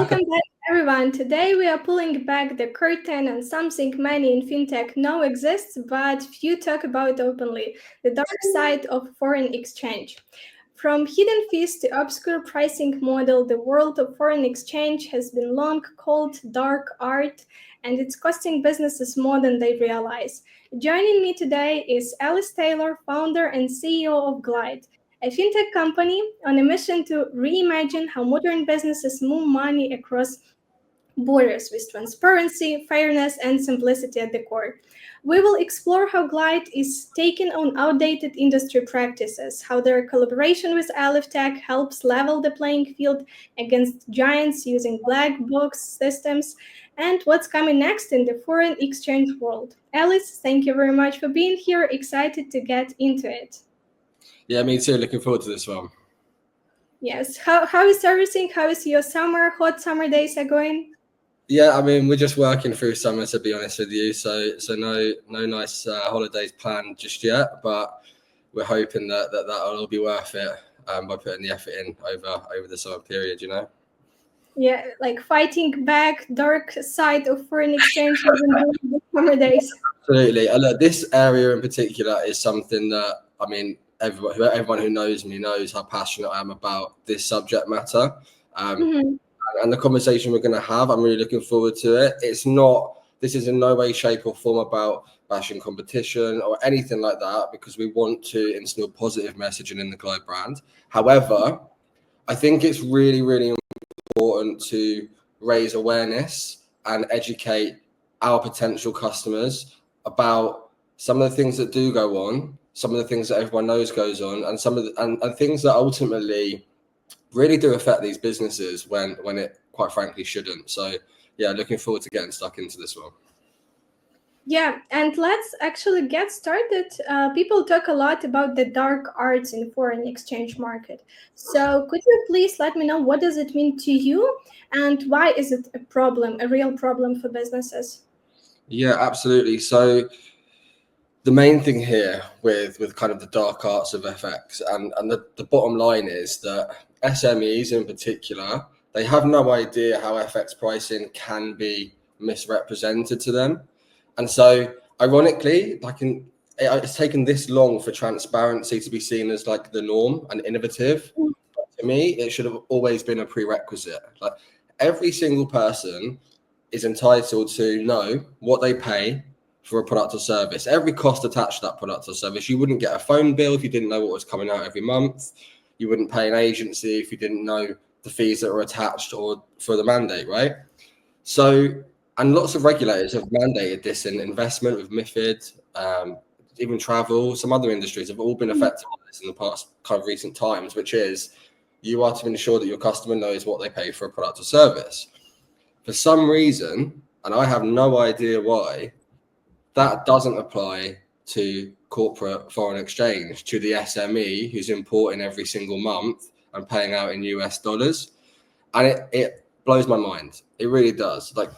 Welcome back, everyone. Today we are pulling back the curtain on something many in fintech know exists, but few talk about openly: the dark side of foreign exchange. From hidden fees to obscure pricing model, the world of foreign exchange has been long called dark art, and it's costing businesses more than they realize. Joining me today is Ellis Taylor, founder and CEO of Glyde, a fintech company on a mission to reimagine how modern businesses move money across borders with transparency, fairness, and simplicity at the core. We will explore how Glyde is taking on outdated industry practices, how their collaboration with ElifTech helps level the playing field against giants using black box systems, and what's coming next in the foreign exchange world. Alice, thank you very much for being here. Excited to get into it. Yeah, me too. Looking forward to this one. Yes. How is everything? How is your summer? Hot summer days are going? Yeah, I mean, we're just working through summer, to be honest with you. So no nice holidays planned just yet, but we're hoping that'll all be worth it by putting the effort in over the summer period. Yeah, like fighting back dark side of foreign exchange even during the summer days. Absolutely. Look, this area in particular is something that, I mean, everyone who knows me knows how passionate I am about this subject matter. And the conversation we're going to have, I'm really looking forward to it. This is in no way, shape or form about bashing competition or anything like that, because we want to instill positive messaging in the Glyde brand. However, I think it's really, really important to raise awareness and educate our potential customers about some of the things that do go on, some of the things that everyone knows goes on, and some of and things that ultimately really do affect these businesses when it quite frankly shouldn't. So yeah, looking forward to getting stuck into this one. Yeah, and let's actually get started. People talk a lot about the dark arts in foreign exchange market. So could you please let me know what does it mean to you and why is it a real problem for businesses? Yeah, absolutely. So the main thing here with kind of the dark arts of FX and the bottom line is that SMEs in particular, they have no idea how FX pricing can be misrepresented to them. And so ironically, it's taken this long for transparency to be seen as like the norm and innovative. But to me, it should have always been a prerequisite. Like every single person is entitled to know what they pay for a product or service, every cost attached to that product or service. You wouldn't get a phone bill if you didn't know what was coming out every month. You wouldn't pay an agency if you didn't know the fees that were attached or for the mandate, right? So, and lots of regulators have mandated this in investment with MiFID, even travel, some other industries have all been affected by this in the past kind of recent times, which is you are to ensure that your customer knows what they pay for a product or service. For some reason, and I have no idea why, that doesn't apply to corporate foreign exchange, to the SME who's importing every single month and paying out in US dollars. And it blows my mind. It really does. Like,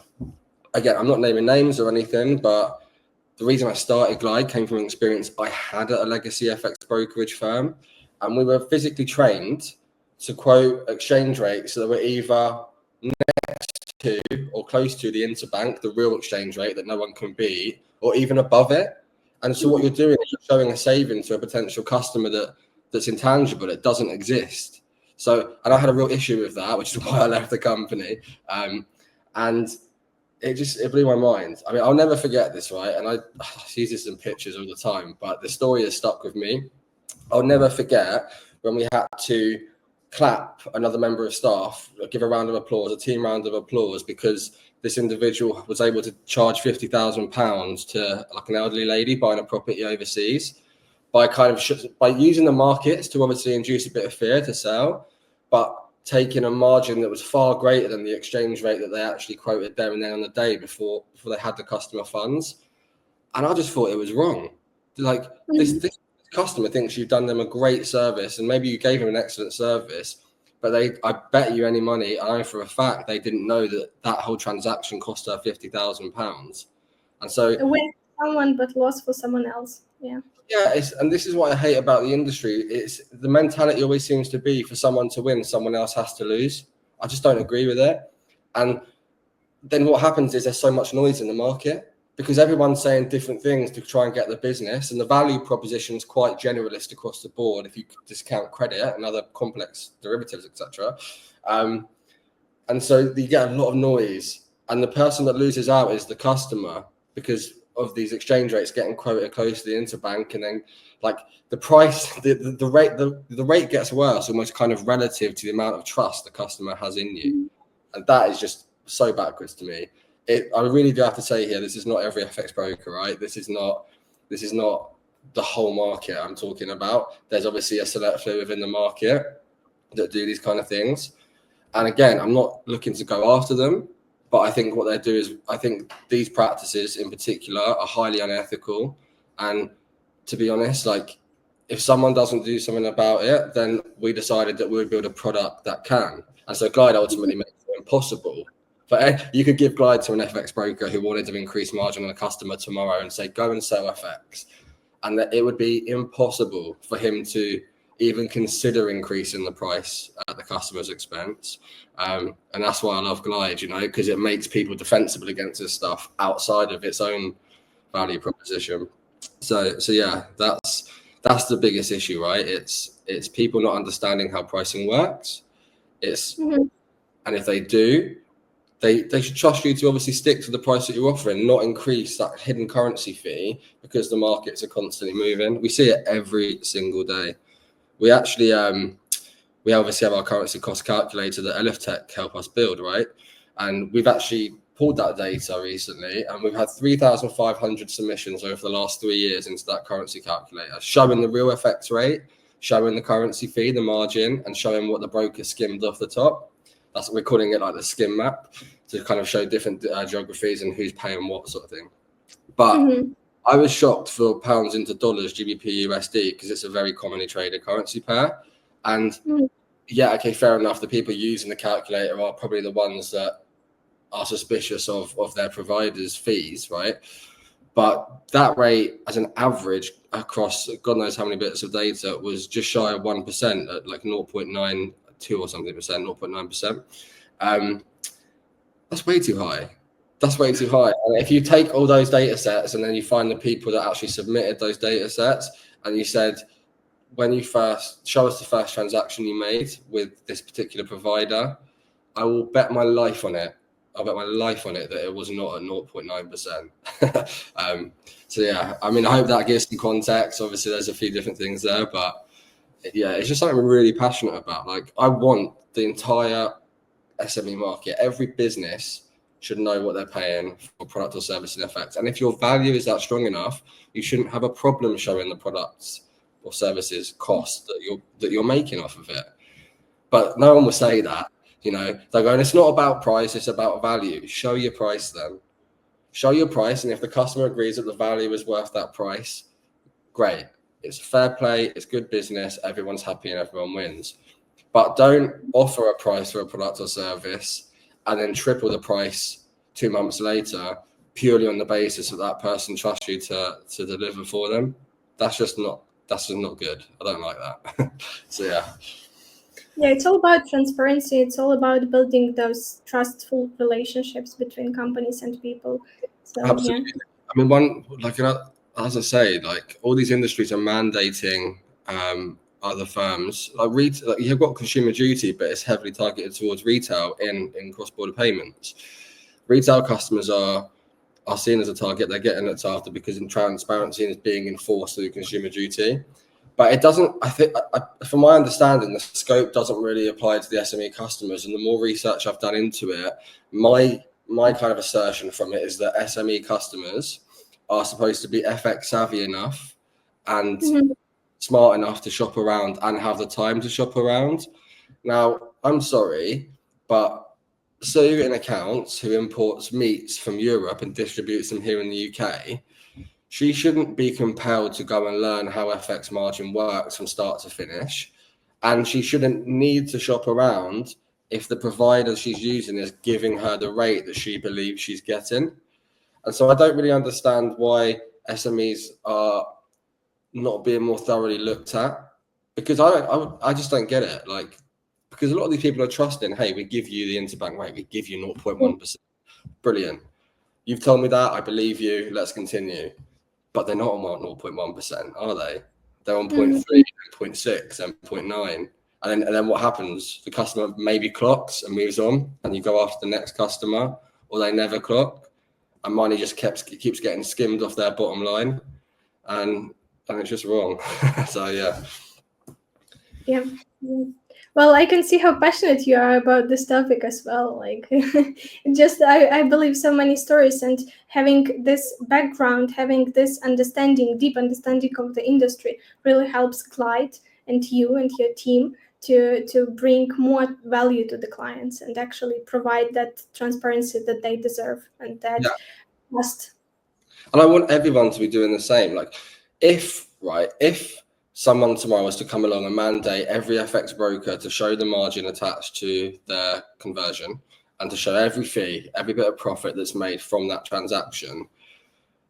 again, I'm not naming names or anything, but the reason I started Glyde came from an experience I had at a legacy FX brokerage firm. And we were physically trained to quote exchange rates that were either next to or close to the interbank, the real exchange rate that no one can beat, or even above it. And so what you're doing is you're showing a saving to a potential customer that's intangible. It doesn't exist. So, and I had a real issue with that, which is why I left the company. And it blew my mind. I mean, I'll never forget this, right? And I use this in pictures all the time, but the story has stuck with me. I'll never forget when we had to clap another member of staff, give a round of applause, a team round of applause, because this individual was able to charge £50,000 to like an elderly lady buying a property overseas by using the markets to obviously induce a bit of fear to sell, but taking a margin that was far greater than the exchange rate that they actually quoted there and then on the day before they had the customer funds. And I just thought it was wrong. Like this customer thinks you've done them a great service and maybe you gave them an excellent service, but I bet you any money, I know for a fact they didn't know that whole transaction cost her £50,000. And so win someone but lost for someone else. Yeah, and this is what I hate about the industry. It's the mentality always seems to be for someone to win, someone else has to lose. I just don't agree with it. And then what happens is there's so much noise in the market because everyone's saying different things to try and get the business, and the value proposition is quite generalist across the board if you discount credit and other complex derivatives, etc. And so you get a lot of noise, and the person that loses out is the customer because of these exchange rates getting quoted close to the interbank, and then like the price, the rate gets worse almost kind of relative to the amount of trust the customer has in you, and that is just so backwards to me. I really do have to say here, this is not every FX broker, right? This is not the whole market I'm talking about. There's obviously a select few within the market that do these kind of things. And again, I'm not looking to go after them, but I think what they do is, I think these practices in particular are highly unethical. And to be honest, like if someone doesn't do something about it, then we decided that we would build a product that can. And so Glyde ultimately makes it impossible. But you could give Glyde to an FX broker who wanted to increase margin on a customer tomorrow and say, go and sell FX. And that it would be impossible for him to even consider increasing the price at the customer's expense. And that's why I love Glyde, because it makes people defensible against this stuff outside of its own value proposition. So yeah, that's the biggest issue, right? It's people not understanding how pricing works. And if they do, they should trust you to obviously stick to the price that you're offering, not increase that hidden currency fee because the markets are constantly moving. We see it every single day. We actually we obviously have our currency cost calculator that ElifTech help us build, right? And we've actually pulled that data recently, and we've had 3,500 submissions over the last 3 years into that currency calculator, showing the real FX rate, showing the currency fee, the margin, and showing what the broker skimmed off the top. That's what we're calling it, like the skim map, to kind of show different geographies and who's paying what sort of thing. But I was shocked for pounds into dollars, GBP, USD, because it's a very commonly traded currency pair. And yeah, okay, fair enough. The people using the calculator are probably the ones that are suspicious of their providers' fees, right? But that rate, as an average across God knows how many bits of data, was just shy of 1% at like 0.92 or something percent, 0.9%. That's way too high. That's way too high. And if you take all those data sets and then you find the people that actually submitted those data sets, and you said, when you first show us the first transaction you made with this particular provider, I will bet my life on it. I'll bet my life on it that it was not at 0.9%. So yeah, I mean, I hope that gives some context. Obviously, there's a few different things there, but yeah, it's just something we're really passionate about. Like, I want the entire SME market, every business should know what they're paying for product or service in FX. And if your value is that strong enough, you shouldn't have a problem showing the products or services cost that you're making off of it. But no one will say that. They're going, it's not about price, it's about value. Show your price then. Show your price, and if the customer agrees that the value is worth that price, great. It's fair play, it's good business, everyone's happy and everyone wins. But don't offer a price for a product or service and then triple the price 2 months later purely on the basis that that person trusts you to deliver for them. That's just not good. I don't like that. So yeah. Yeah, it's all about transparency. It's all about building those trustful relationships between companies and people. So, absolutely. Yeah. I mean, as I say, like all these industries are mandating other firms. Like you've got consumer duty, but it's heavily targeted towards retail in cross-border payments. Retail customers are seen as a target. They're getting looked after because in transparency is being enforced through consumer duty. But it doesn't, I think, from my understanding, the scope doesn't really apply to the SME customers. And the more research I've done into it, my kind of assertion from it is that SME customers are supposed to be FX savvy enough and smart enough to shop around and have the time to shop around. Now, I'm sorry, but Sue in accounts who imports meats from Europe and distributes them here in the UK, she shouldn't be compelled to go and learn how FX margin works from start to finish. And she shouldn't need to shop around if the provider she's using is giving her the rate that she believes she's getting. And so I don't really understand why SMEs are not being more thoroughly looked at, because I just don't get it. Like, because a lot of these people are trusting, hey, we give you the interbank rate, we give you 0.1%. Brilliant. You've told me that, I believe you, let's continue. But they're not on 0.1%, are they? They're on 0.3, 0.6, and 0.9. And then what happens? The customer maybe clocks and moves on, and you go after the next customer, or they never clock, and money just keeps getting skimmed off their bottom line, and it's just wrong. So Yeah. Well, I can see how passionate you are about this topic as well. Like, I believe so many stories, and having this background, having this deep understanding of the industry really helps Glyde and you and your team to bring more value to the clients and actually provide that transparency that they deserve and that trust. And I want everyone to be doing the same. Like, if someone tomorrow was to come along and mandate every FX broker to show the margin attached to their conversion and to show every fee, every bit of profit that's made from that transaction,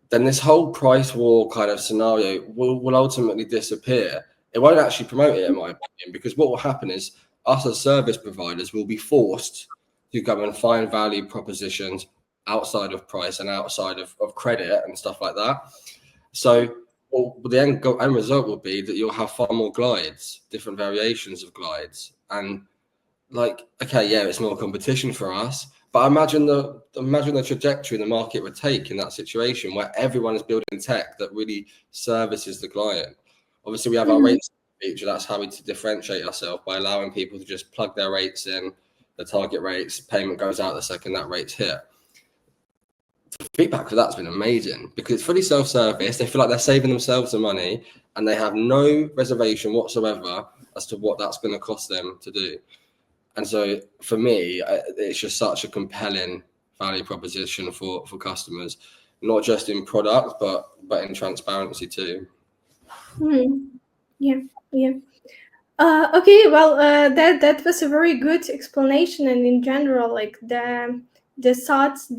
then this whole price war kind of scenario will ultimately disappear. It won't actually promote it, in my opinion, because what will happen is us as service providers will be forced to go and find value propositions outside of price and outside of credit and stuff like that. So the end result will be that you'll have far more glides, different variations of glides. And like, okay, yeah, it's more competition for us, but imagine the trajectory the market would take in that situation where everyone is building tech that really services the client. Obviously, we have our rates feature. That's how we differentiate ourselves, by allowing people to just plug their rates in, the target rates, payment goes out the second that rate's hit. The feedback for that's been amazing because it's fully self-service. They feel like they're saving themselves the money and they have no reservation whatsoever as to what that's going to cost them to do. And so for me, it's just such a compelling value proposition for customers, not just in product, but in transparency too. Yeah. Okay, well, that was a very good explanation, and in general, like the thoughts,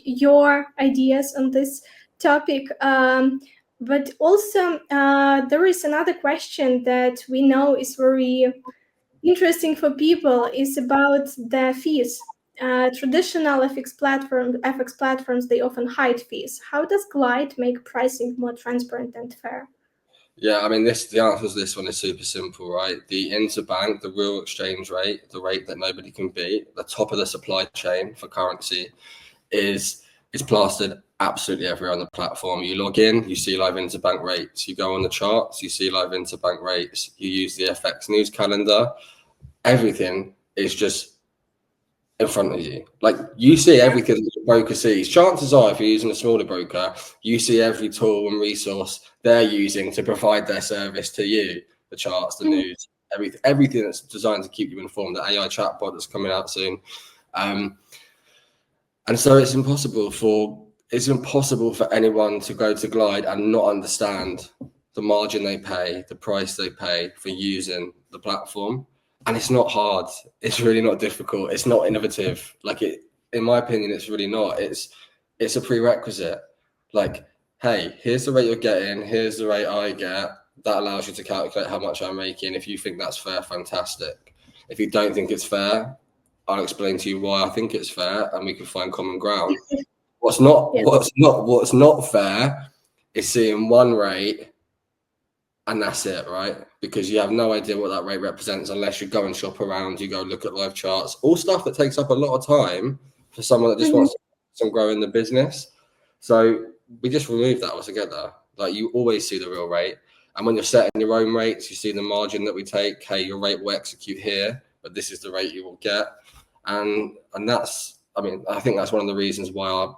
your ideas on this topic. But also, there is another question that we know is very interesting for people, is about the fees. Traditional FX platforms, they often hide fees. How does Glyde make pricing more transparent and fair? Yeah, I mean, the answer to this one is super simple, right? The interbank, the real exchange rate, the rate that nobody can beat, the top of the supply chain for currency, is plastered absolutely everywhere on the platform. You log in, you see live interbank rates. You go on the charts, you see live interbank rates. You use the FX news calendar. Everything is just in front of you. Like, you see everything that the broker sees. Chances are, if you're using a smaller broker, you see every tool and resource they're using to provide their service to you, the charts, the news, everything that's designed to keep you informed, the AI chatbot that's coming out soon. And so it's impossible for anyone to go to Glyde and not understand the margin they pay, the price they pay for using the platform. And it's not hard. It's really not difficult. It's not innovative. Like, in my opinion, it's really not. It's a prerequisite. Like, hey, here's the rate you're getting. Here's the rate I get. That allows you to calculate how much I'm making. If you think that's fair, fantastic. If you don't think it's fair, I'll explain to you why I think it's fair, and we can find common ground. What's not fair is seeing one rate and that's it, right? Because you have no idea what that rate represents unless you go and shop around, you go look at live charts, all stuff that takes up a lot of time for someone that just wants to grow in the business. So we just remove that altogether. Like, you always see the real rate. And when you're setting your own rates, you see the margin that we take. Hey, your rate will execute here, but this is the rate you will get. And that's, I mean, I think that's one of the reasons why our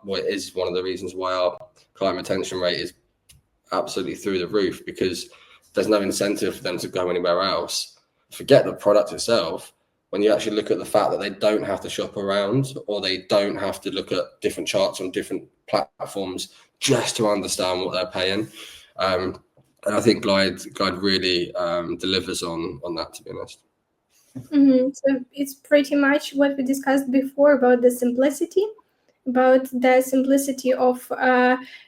client retention rate is absolutely through the roof, because there's no incentive for them to go anywhere else. Forget the product itself. When you actually look at the fact that they don't have to shop around, or they don't have to look at different charts on different platforms just to understand what they're paying. And I think Glyde really delivers on that, to be honest. So it's pretty much what we discussed before about the simplicity about the simplicity of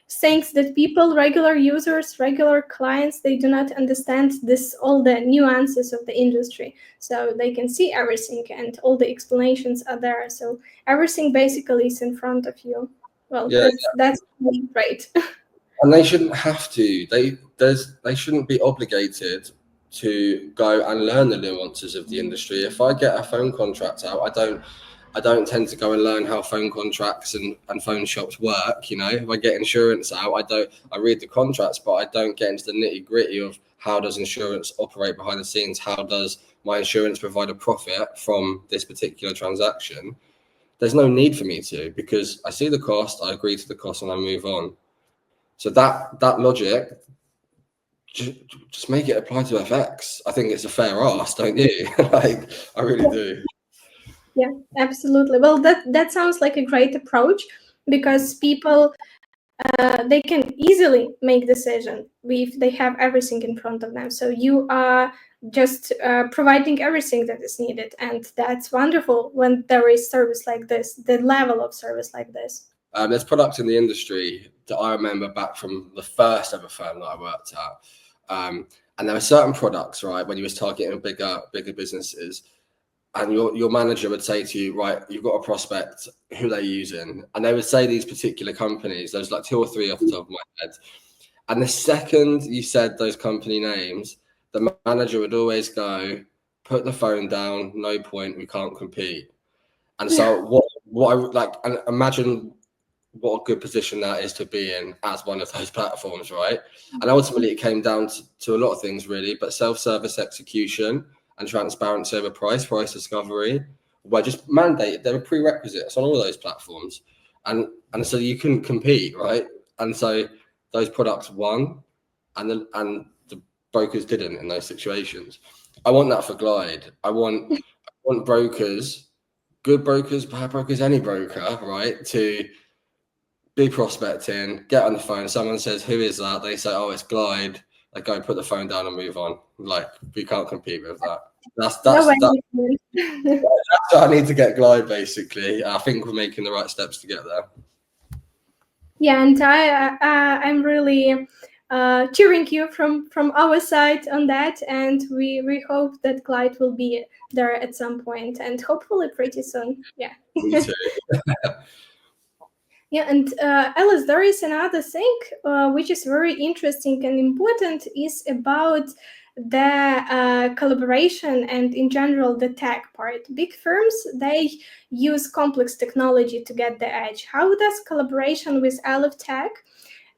things that people, regular users, regular clients, they do not understand all the nuances of the industry. So they can see everything and all the explanations are there. So everything basically is in front of you. Well, Yeah, that's great. and they shouldn't have to. They shouldn't be obligated to go and learn the nuances of the industry. If I get a phone contract out, I don't tend to go and learn how phone contracts and phone shops work. You know, if I get insurance out, I read the contracts, but I don't get into the nitty gritty of how does insurance operate behind the scenes? How does my insurance provide a profit from this particular transaction? There's no need for me to, because I see the cost, I agree to the cost, and I move on. So that logic, just make it apply to FX. I think it's a fair ask, don't you? Like, I really do. Yeah, absolutely. Well, that sounds like a great approach, because people they can easily make decision if they have everything in front of them. So you are just providing everything that is needed, and that's wonderful when there is service like this, the level of service like this. There's products in the industry that I remember back from the first ever firm that I worked at, and there were certain products, right, when you was targeting bigger businesses, and your manager would say to you, right, you've got a prospect, who they're using, and they would say these particular companies. There's like 2 or 3 off the top of my head, and the second you said those company names, the manager would always go, put the phone down, no point, we can't compete. And so what I would like, and imagine what a good position that is to be in as one of those platforms, right? And ultimately it came down to a lot of things really, but self-service execution and transparency over price discovery were just mandated. They were prerequisites on all those platforms, and so you couldn't compete, right? And so those products won, and the brokers didn't in those situations. I want that for Glyde. I want brokers, good brokers, bad brokers, any broker, right, to be prospecting, get on the phone, someone says, who is that? They say, oh, it's Glyde. They go put the phone down and move on. Like, we can't compete with that. That's what I need to get Glyde, basically. I think we're making the right steps to get there. Yeah, and I'm really cheering you from our side on that, and we hope that Glyde will be there at some point, and hopefully pretty soon. Yeah. Me too. Yeah, and Ellis, there is another thing which is very interesting and important, is about the collaboration and in general the tech part. Big firms, they use complex technology to get the edge. How does collaboration with ElifTech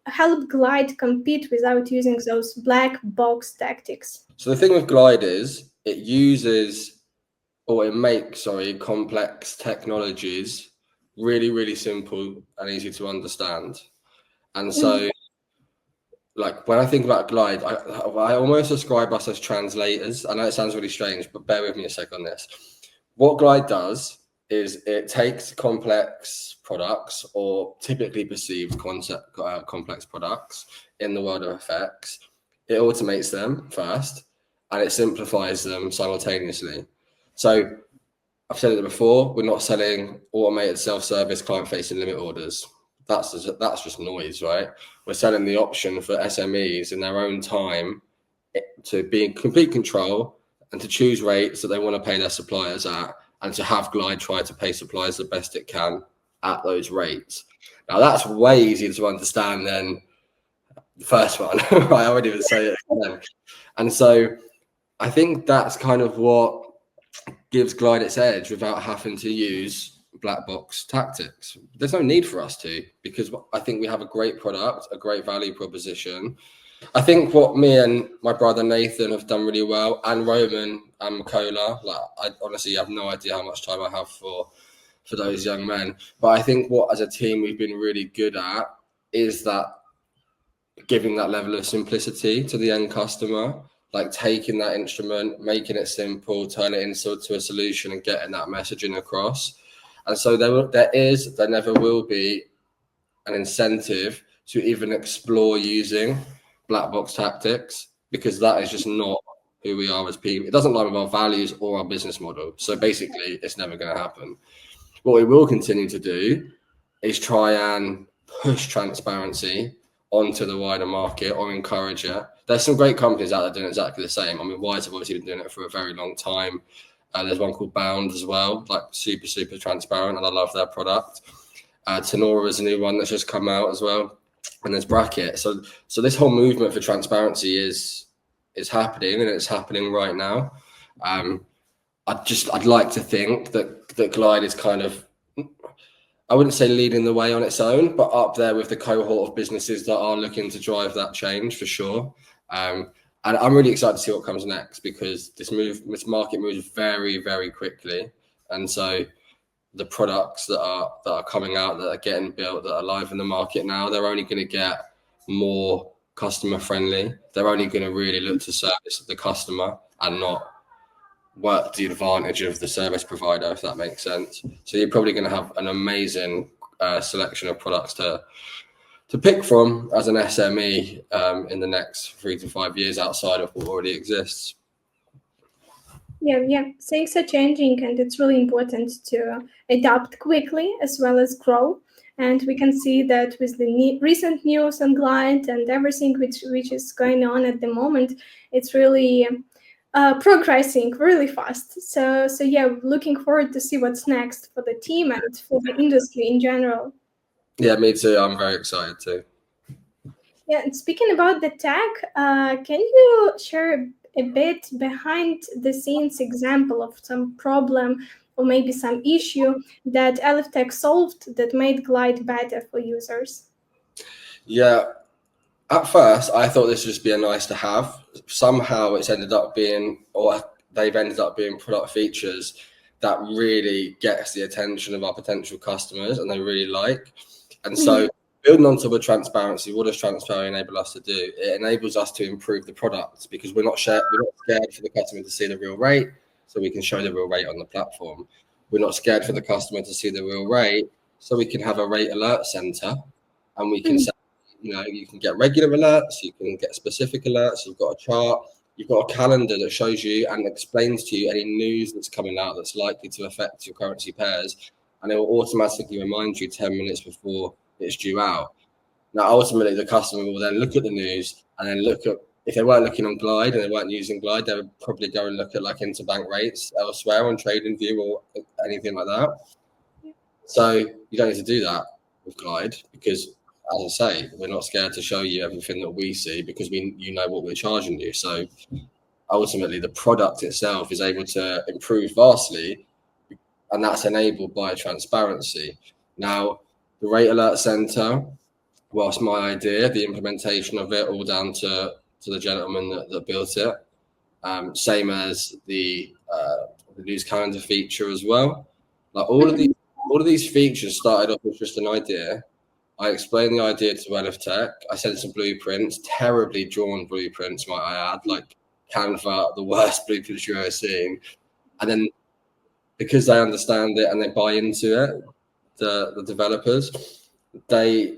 help Glyde compete without using those black box tactics? So the thing with Glyde is it uses, or it makes, complex technologies really, really simple and easy to understand. And so, like, when I think about Glyde, I almost describe us as translators. I know it sounds really strange, but bear with me a sec on this. What Glyde does is it takes complex products, or typically perceived complex products in the world of FX, it automates them first, and it simplifies them simultaneously. So I've said it before, we're not selling automated self-service client-facing limit orders. That's just noise, right? We're selling the option for SMEs in their own time to be in complete control and to choose rates that they want to pay their suppliers at, and to have Glyde try to pay suppliers the best it can at those rates. Now that's way easier to understand than the first one, right? I wouldn't even say it again. And so I think that's kind of what gives Glyde its edge without having to use black box tactics. There's no need for us to, because I think we have a great product, a great value proposition. I think what me and my brother Nathan have done really well, and Roman and Makola, like, I honestly have no idea how much time I have for those young men, but I think what as a team we've been really good at is that giving that level of simplicity to the end customer, like taking that instrument, making it simple, turn it into a solution and getting that messaging across. And so there never will be an incentive to even explore using black box tactics, because that is just not who we are as people. It doesn't line with our values or our business model. So basically it's never going to happen. What we will continue to do is try and push transparency onto the wider market or encourage it. There's some great companies out there doing exactly the same. I mean, Wise have obviously been doing it for a very long time. There's one called Bound as well, like super, super transparent, and I love their product. Tenora is a new one that's just come out as well. And there's Bracket. So this whole movement for transparency is happening, and it's happening right now. I'd like to think that Glyde is kind of, I wouldn't say leading the way on its own, but up there with the cohort of businesses that are looking to drive that change for sure. And I'm really excited to see what comes next, because this market moves very, very quickly. And so the products that are coming out, that are getting built, that are live in the market now, they're only going to get more customer friendly. They're only going to really look to service the customer and not work to the advantage of the service provider, if that makes sense. So you're probably going to have an amazing selection of products to pick from as an SME in the next 3 to 5 years outside of what already exists. Yeah, things are changing, and it's really important to adapt quickly as well as grow. And we can see that with the recent news on Glyde and everything which is going on at the moment, it's really progressing really fast. So yeah, looking forward to see what's next for the team and for the industry in general. Yeah, me too. I'm very excited too. Yeah, and speaking about the tech, can you share a bit behind the scenes example of some problem or maybe some issue that ElifTech solved that made Glyde better for users? Yeah, at first I thought this would just be a nice to have. Somehow it's ended up being, or they've ended up being, product features that really gets the attention of our potential customers and they really like. And so building on top of transparency, what does transparency enable us to do? It enables us to improve the products, because we're not scared for the customer to see the real rate, so we can show the real rate on the platform. We're not scared for the customer to see the real rate, so we can have a rate alert center, and we can say, you can get regular alerts, you can get specific alerts, you've got a chart, you've got a calendar that shows you and explains to you any news that's coming out that's likely to affect your currency pairs, and it will automatically remind you 10 minutes before it's due out. Now, ultimately, the customer will then look at the news and then look at, if they weren't looking on Glyde and they weren't using Glyde, they would probably go and look at like interbank rates elsewhere on TradingView or anything like that. So you don't need to do that with Glyde, because, as I say, we're not scared to show you everything that we see, because you know what we're charging you. So ultimately, the product itself is able to improve vastly, and that's enabled by transparency. Now, the Rate Alert Center, whilst my idea, the implementation of it, all down to the gentleman that built it. Same as the news calendar feature as well. Like all of these features started off with just an idea. I explained the idea to ElifTech. I sent some blueprints, terribly drawn blueprints, might I add, like Canva, the worst blueprints you've ever seen. And then, because they understand it and they buy into it, the developers, they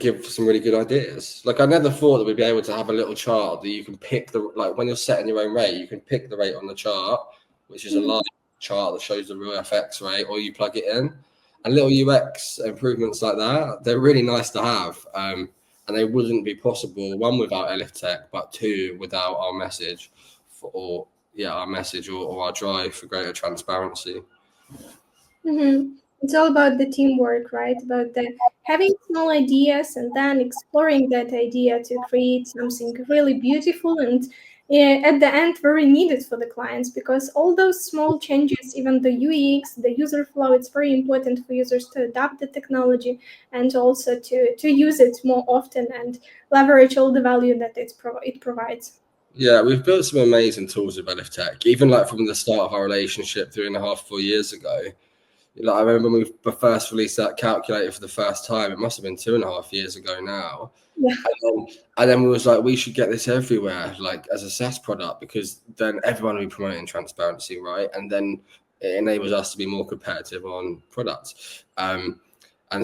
give some really good ideas. Like, I never thought that we'd be able to have a little chart that you can pick when you're setting your own rate, you can pick the rate on the chart, which is a live chart that shows the real FX rate, or you plug it in. And little UX improvements like that, they're really nice to have. And they wouldn't be possible, one, without ElifTech, but two, without our message, or our drive for greater transparency. It's all about the teamwork, right? About having small ideas and then exploring that idea to create something really beautiful and at the end very needed for the clients, because all those small changes, even the UX, the user flow, it's very important for users to adopt the technology and also to use it more often and leverage all the value that it provides. Yeah, we've built some amazing tools with ElifTech, even like from the start of our relationship 3.5, 4 years ago. Like, I remember when we first released that calculator for the first time, it must have been 2.5 years ago now. Yeah. And then we was like, we should get this everywhere, like as a SaaS product, because then everyone will be promoting transparency, right? And then it enables us to be more competitive on products. And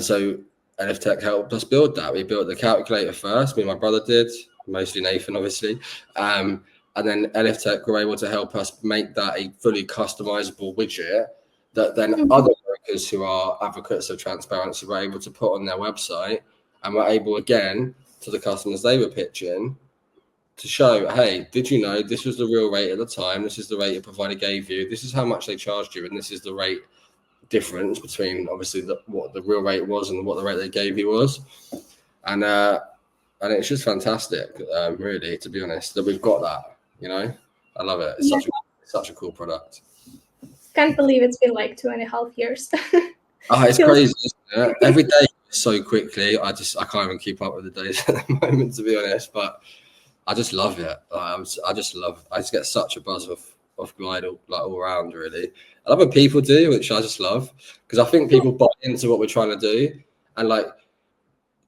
so ElifTech helped us build that. We built the calculator first, me and my brother did, mostly Nathan, obviously. And then ElifTech were able to help us make that a fully customizable widget that then other brokers who are advocates of transparency were able to put on their website, and were able again to the customers they were pitching to show, hey, did you know this was the real rate at the time? This is the rate your provider gave you. This is how much they charged you, and this is the rate difference between obviously what the real rate was and what the rate they gave you was. And it's just fantastic, really, to be honest, that we've got that. You know, I love it. It's such a cool product. Can't believe it's been like 2.5 years. It's crazy, isn't it? Every day so quickly. I can't even keep up with the days at the moment, to be honest. But I just love it. I just get such a buzz of Glyde all around, really. I love what people do, which I just love, because I think people buy into what we're trying to do, and like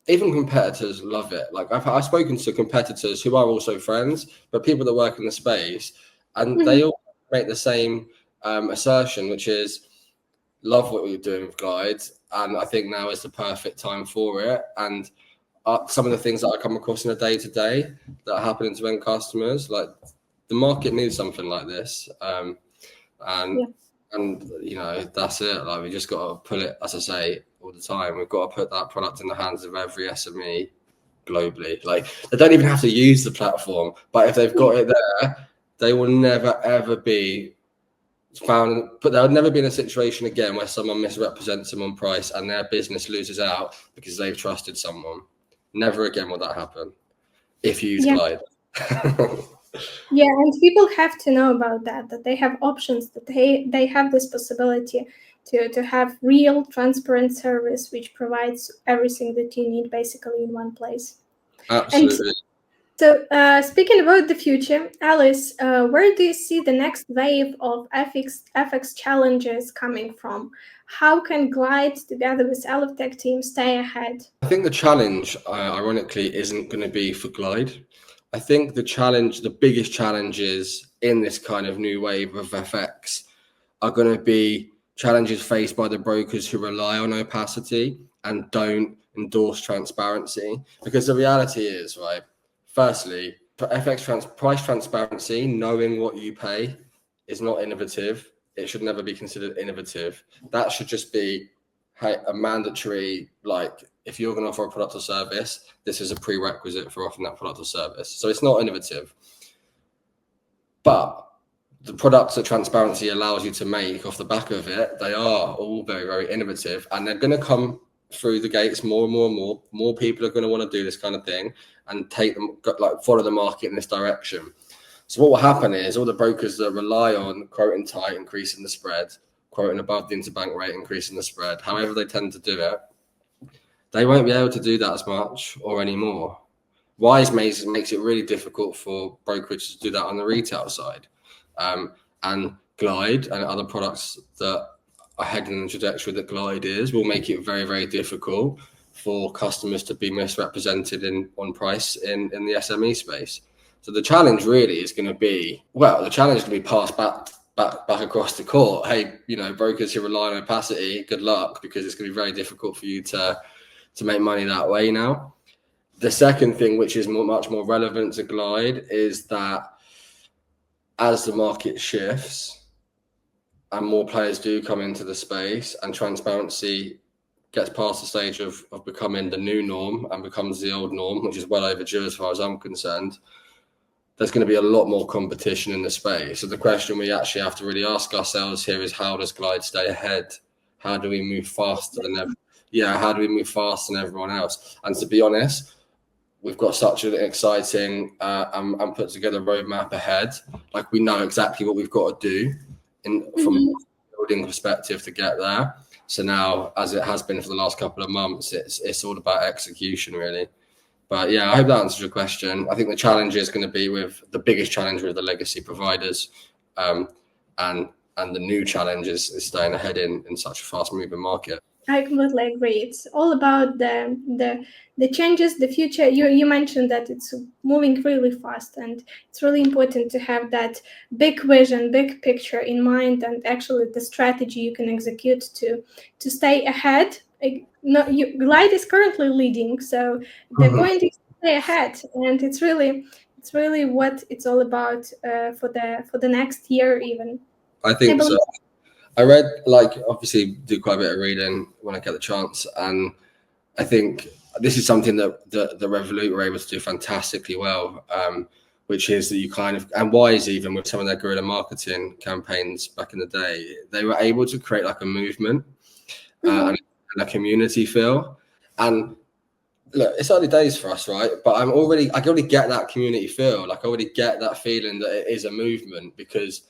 even competitors love it. Like I've spoken to competitors who are also friends, but people that work in the space, and they all make the same assertion, which is love what we're doing with Glyde, and I think now is the perfect time for it. And some of the things that I come across in a day-to-day that are happening to end customers, like the market needs something like this, and you know, that's it. Like we just got to put it, as I say all the time, we've got to put that product in the hands of every SME globally. Like they don't even have to use the platform, but if they've got it there, they will never ever be found. But they'll never be in a situation again where someone misrepresents them on price and their business loses out because they've trusted someone. Never again will that happen if you use Glyde. Yeah, and people have to know about that they have options, that they have this possibility to have real transparent service which provides everything that you need basically in one place. Absolutely. And so speaking about the future, Alice, where do you see the next wave of FX challenges coming from? How can Glyde together with ElifTech team stay ahead? I think the challenge, ironically, isn't going to be for Glyde. I think the biggest challenges in this kind of new wave of FX are going to be challenges faced by the brokers who rely on opacity and don't endorse transparency. Because the reality is, right, firstly, for FX price transparency, knowing what you pay is not innovative. It should never be considered innovative. That should just be a mandatory, like, if you're going to offer a product or service, this is a prerequisite for offering that product or service. So it's not innovative. But the products that transparency allows you to make off the back of it, they are all very, very innovative, and they're going to come through the gates more and more and more. More people are going to want to do this kind of thing and follow the market in this direction. So what will happen is all the brokers that rely on quoting tight, increasing the spread, quoting above the interbank rate, increasing the spread, however they tend to do it, they won't be able to do that as much or anymore. Wise makes it really difficult for brokerages to do that on the retail side. And Glyde and other products that are heading in the trajectory that Glyde is will make it very, very difficult for customers to be misrepresented on price in the SME space. So the challenge really is going to be, passed back across the court. Hey, you know, brokers who rely on opacity, good luck, because it's going to be very difficult for you to make money that way now. The second thing, which is much more relevant to Glyde, is that as the market shifts and more players do come into the space and transparency gets past the stage of becoming the new norm and becomes the old norm, which is well overdue as far as I'm concerned, there's going to be a lot more competition in the space. So the question we actually have to really ask ourselves here is, how does Glyde stay ahead? How do we move faster than everyone else? And to be honest, we've got such an exciting and put together roadmap ahead. Like, we know exactly what we've got to do from a building perspective to get there. So now, as it has been for the last couple of months, it's all about execution, really. But yeah, I hope that answers your question. I think the challenge is going to be the biggest challenge with the legacy providers, and the new challenge is staying ahead in such a fast moving market. I completely agree. It's all about the changes, the future. You mentioned that it's moving really fast, and it's really important to have that big vision, big picture in mind, and actually the strategy you can execute to stay ahead. Glyde is currently leading, so they're going to stay ahead, and it's really what it's all about for the next year even. I think so. I read, like, obviously do quite a bit of reading when I get the chance, and I think this is something that the Revolut were able to do fantastically well, which is that you kind of, and Wise, even with some of their guerrilla marketing campaigns back in the day, they were able to create like a movement and a community feel. And look, it's early days for us, right? But I can already get that community feel. Like I already get that feeling that it is a movement, because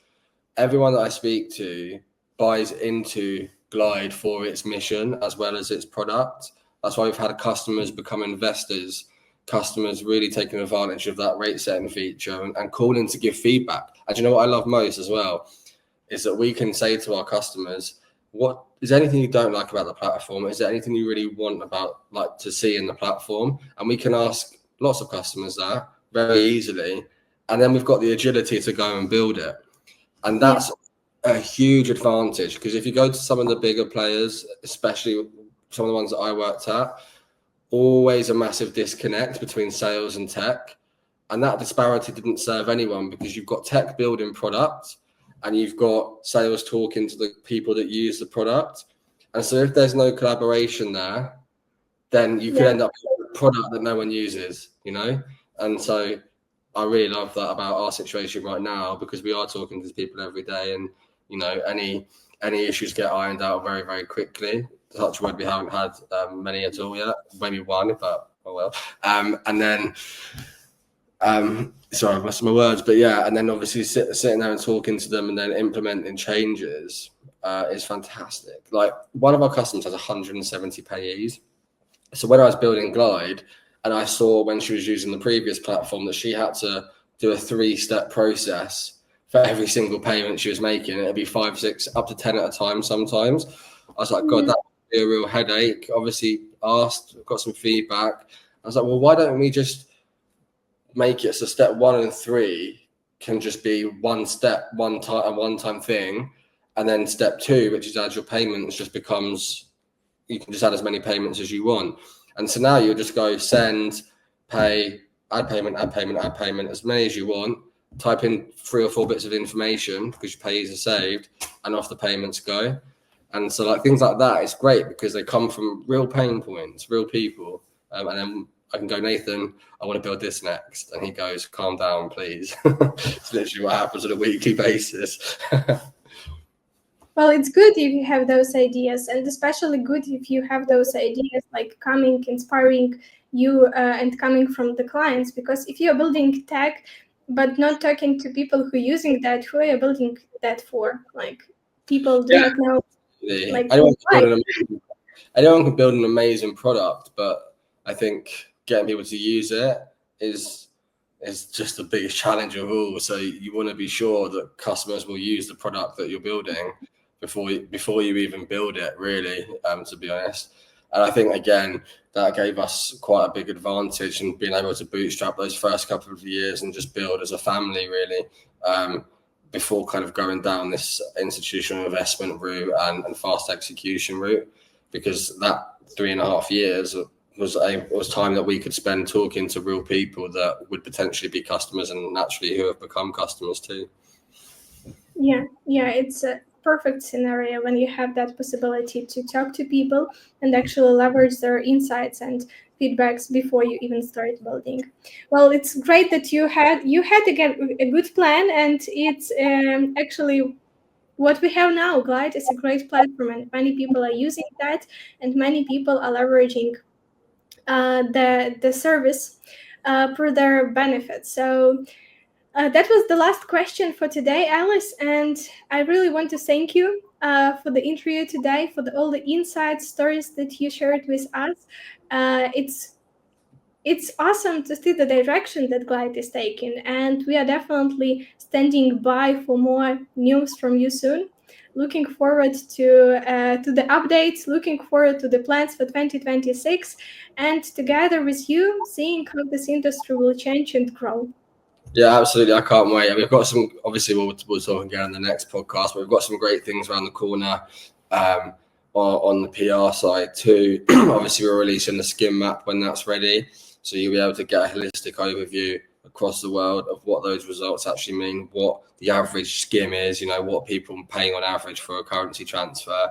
everyone that I speak to buys into Glyde for its mission as well as its product. That's why we've had customers become investors, customers really taking advantage of that rate setting feature and calling to give feedback. And you know what I love most as well is that we can say to our customers, what is there anything you don't like about the platform? Is there anything you really want about, like, to see in the platform? And we can ask lots of customers that very easily. And then we've got the agility to go and build it. And that's a huge advantage, because if you go to some of the bigger players, especially some of the ones that I worked at, always a massive disconnect between sales and tech. And that disparity didn't serve anyone, because you've got tech building product and you've got sales talking to the people that use the product. And so if there's no collaboration there, then you could end up with a product that no one uses, you know? And so I really love that about our situation right now, because we are talking to people every day, and, you know, any issues get ironed out very, very quickly. Touch wood, we haven't had many at all yet, maybe one, but oh well. And then, sorry, I've lost my words, but yeah, and then obviously sitting there and talking to them and then implementing changes is fantastic. Like, one of our customers has 170 payees. So when I was building Glyde, and I saw when she was using the previous platform that she had to do a 3-step process for every single payment she was making. It'd be 5, 6, up to 10 at a time sometimes. I was like, God, that would be a real headache. Obviously asked, got some feedback. I was like, well, why don't we just make it so step 1 and 3 can just be one step, one time thing. And then step 2, which is add your payments, just becomes, you can just add as many payments as you want. And so now you'll just go send, pay, add payment, as many as you want. Type in 3 or 4 bits of information because your payees are saved, and off the payments go. And so, like, things like that, it's great because they come from real pain points, real people. And then I can go, Nathan, I want to build this next. And he goes, calm down, please. It's literally what happens on a weekly basis. Well, it's good if you have those ideas, and especially good if you have those ideas like coming, inspiring you and coming from the clients. Because if you're building tech, but not talking to people who are using that, who are you building that for? Like, people do not know. Like, anyone can build an amazing product, but I think getting people to use it is just the biggest challenge of all. So you want to be sure that customers will use the product that you're building before you even build it, really, to be honest. And I think, again, that gave us quite a big advantage in being able to bootstrap those first couple of years and just build as a family, really, before kind of going down this institutional investment route and fast execution route, because that 3.5 years was time that we could spend talking to real people that would potentially be customers and naturally who have become customers too. Yeah, it's a perfect scenario when you have that possibility to talk to people and actually leverage their insights and feedbacks before you even start building. Well, it's great that you had a good plan, and it's actually what we have now. Glyde is a great platform, and many people are using that, and many people are leveraging the service for their benefits. So that was the last question for today, Alice, and I really want to thank you for the interview today, for all the insights, stories that you shared with us. It's awesome to see the direction that Glyde is taking, and we are definitely standing by for more news from you soon. Looking forward to the updates, looking forward to the plans for 2026, and together with you, seeing how this industry will change and grow. Yeah, absolutely. I can't wait. And we've got some, obviously we'll talk again in the next podcast, but we've got some great things around the corner on the PR side too. Obviously, we're releasing the skim map when that's ready. So you'll be able to get a holistic overview across the world of what those results actually mean, what the average skim is, what people are paying on average for a currency transfer,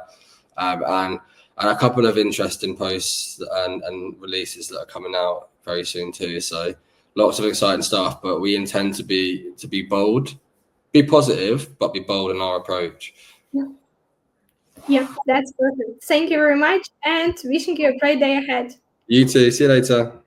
and a couple of interesting posts and releases that are coming out very soon too. So lots of exciting stuff, but we intend to be bold, be positive, but be bold in our approach. Yeah, that's perfect. Thank you very much, and wishing you a great day ahead. You too. See you later.